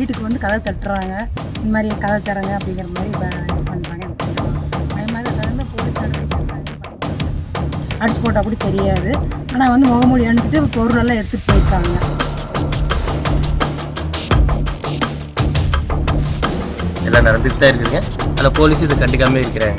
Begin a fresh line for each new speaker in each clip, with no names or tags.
வீட்டுக்கு வந்து கதை தட்டுறாங்க, இந்த மாதிரி கதை தரங்க அப்படிங்கிற மாதிரி இது பண்ணுறாங்க. எனக்கு கொஞ்சம் பயமாக இருக்கிறது போலீஸ் அடிச்சு போட்டால் கூட தெரியாது. ஆனால் வந்து முகமூடி அணிஞ்சிட்டு பொருளெல்லாம் எடுத்துகிட்டு போயிருக்காங்க.
எல்லாம் நடந்துட்டு தான் இருக்குதுங்க. ஆனால் போலீஸ் இதை கண்டுக்காமல் இருக்கிறாங்க.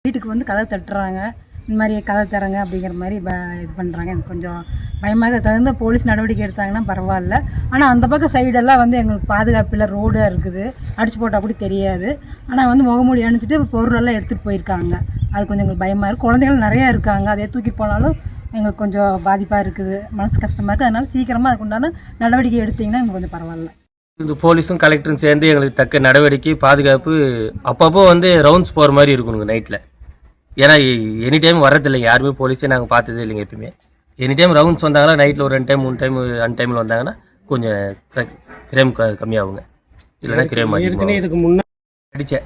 வீட்டுக்கு வந்து கதை தட்டுறாங்க, இந்த மாதிரி கதை தரங்க அப்படிங்கிற மாதிரி இது பண்ணுறாங்க. எனக்கு கொஞ்சம் பயமாக தகுந்த போலீஸ் நடவடிக்கை எடுத்தாங்கன்னா பரவாயில்ல. ஆனால் அந்த பக்கம் சைடெல்லாம் வந்து எங்களுக்கு பாதுகாப்பு இல்லை, ரோடாக இருக்குது, அடிச்சு போட்டால் கூட தெரியாது. ஆனால் வந்து முகமூடி அணிஞ்சிட்டு பொருளெல்லாம் எடுத்துகிட்டு போயிருக்காங்க. அது கொஞ்சம் எங்களுக்கு பயமாக இருக்குது. குழந்தைகள் நிறையா இருக்காங்க, அதே தூக்கிட்டு போனாலும் எங்களுக்கு கொஞ்சம் பாதிப்பாக இருக்குது, மனசு கஷ்டமாக இருக்குது. அதனால் சீக்கிரமாக அதுக்கு உண்டான நடவடிக்கை எடுத்திங்கன்னா எங்களுக்கு கொஞ்சம் பரவாயில்ல.
இந்த போலீஸும் கலெக்டரும் சேர்ந்து எங்களுக்கு தக்க நடவடிக்கை பாதுகாப்பு அப்பப்போ வந்து ரவுண்ட்ஸ் போகிற மாதிரி இருக்கணுங்க நைட்டில். ஏன்னா எனி டைம் வர்றதில்லைங்க, யாருமே போலீஸே நாங்கள் பார்த்ததே இல்லைங்க. எப்பயுமே எனி டைம் ரவுண்ட்ஸ் வந்தாங்கன்னா நைட்டில் ஒரு 2 டைம் 3 டைம் அன்டைமில் வந்தாங்கன்னா கொஞ்சம் கிரேம் கம்மியாகுங்க. இல்லைன்னா கிரேம் இதுக்கு முன்னாடி அடித்தேன்.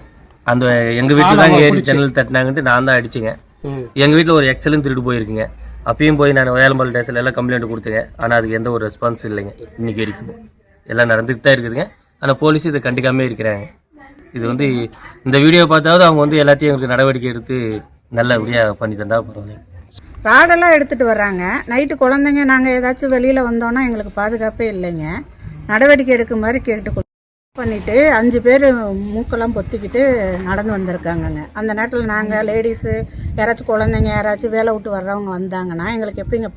அந்த எங்கள் வீட்டில் தாங்க ஏறி ஜன்னல் தட்டினாங்கன்ட்டு நான் தான் அடிச்சேங்க. எங்கள் வீட்டில் ஒரு எக்ஸலும் திருடு போயிருக்குங்க. அப்பயும் போய் நான் வேலம்பாள் ஸ்டேஷனில் எல்லாம் கம்ப்ளைண்ட் கொடுத்தேங்க. ஆனால் அதுக்கு எந்த ஒரு ரெஸ்பான்ஸ் இல்லைங்க இன்றைக்கி வரைக்கும். எல்லாம் நடந்துட்டு தான் இருக்குதுங்க. ஆனால் போலீஸ் இதை கண்டுக்காமே இருக்கிறாங்க. இது வந்து இந்த வீடியோ பார்த்தாவது அவங்க வந்து எல்லாத்தையும் எங்களுக்கு நடவடிக்கை எடுத்து நல்லபடியாக பண்ணி தந்தால் பரவாயில்ல.
ராடெல்லாம் எடுத்துகிட்டு வர்றாங்க. நைட்டு குழந்தைங்க நாங்கள் ஏதாச்சும் வெளியில் வந்தோன்னா எங்களுக்கு பாதுகாப்பே இல்லைங்க. நடவடிக்கை எடுக்க மாதிரி கேட்டு பண்ணிவிட்டு 5 பேர் மூக்கெல்லாம் பொத்திக்கிட்டு நடந்து வந்திருக்காங்கங்க. அந்த நேரத்தில் நாங்கள் லேடிஸு யாராச்சும் குழந்தைங்க யாராச்சும் வேலை விட்டு வர்றவங்க வந்தாங்கன்னா எங்களுக்கு எப்படிங்க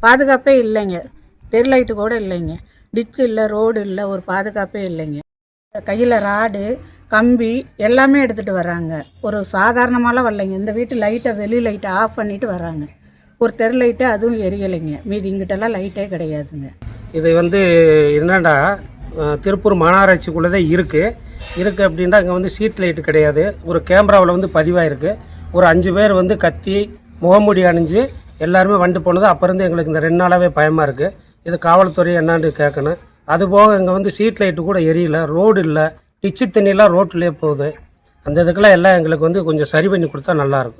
பாதுகாப்பே இல்லைங்க. தெரு லைட்டு கூட இல்லைங்க, டிச்சு இல்லை, ரோடு இல்லை, ஒரு பாதுகாப்பே இல்லைங்க. கையில் ராடு கம்பி எல்லாமே எடுத்துகிட்டு வர்றாங்க. ஒரு சாதாரணமாலாம் வரலைங்க. இந்த வீட்டு லைட்டை வெளி லைட்டை ஆஃப் பண்ணிவிட்டு வர்றாங்க. ஒரு தெரு லைட்டு அதுவும் எரியலைங்க. மீதி இங்கிட்டெல்லாம் லைட்டே கிடையாதுங்க.
இது வந்து என்னடா திருப்பூர் மாநகராட்சிக்குள்ளே தான் இருக்குது அப்படின்னா அங்கே வந்து ஸ்ட்ரீட் லைட்டு கிடையாது. ஒரு கேமராவில் வந்து பதிவாயிருக்கு. ஒரு 5 பேர் வந்து கத்தி முகமூடி அணிஞ்சு எல்லாருமே வண்டு போனது. அப்போ இருந்து எங்களுக்கு இந்த 2 நாளாகவே பயமாக இருக்குது. இது காவல்துறை என்னான்னு கேட்கணும். அதுபோக இங்கே வந்து ஸ்ட்ரீட் லைட்டு கூட எரியல, ரோடு இல்லை, டிச்சு தண்ணியெல்லாம் ரோட்லேயே போகுது. அந்த இதுக்கெல்லாம் எல்லாம் எங்களுக்கு வந்து கொஞ்சம் சரி பண்ணி கொடுத்தா நல்லாயிருக்கும்.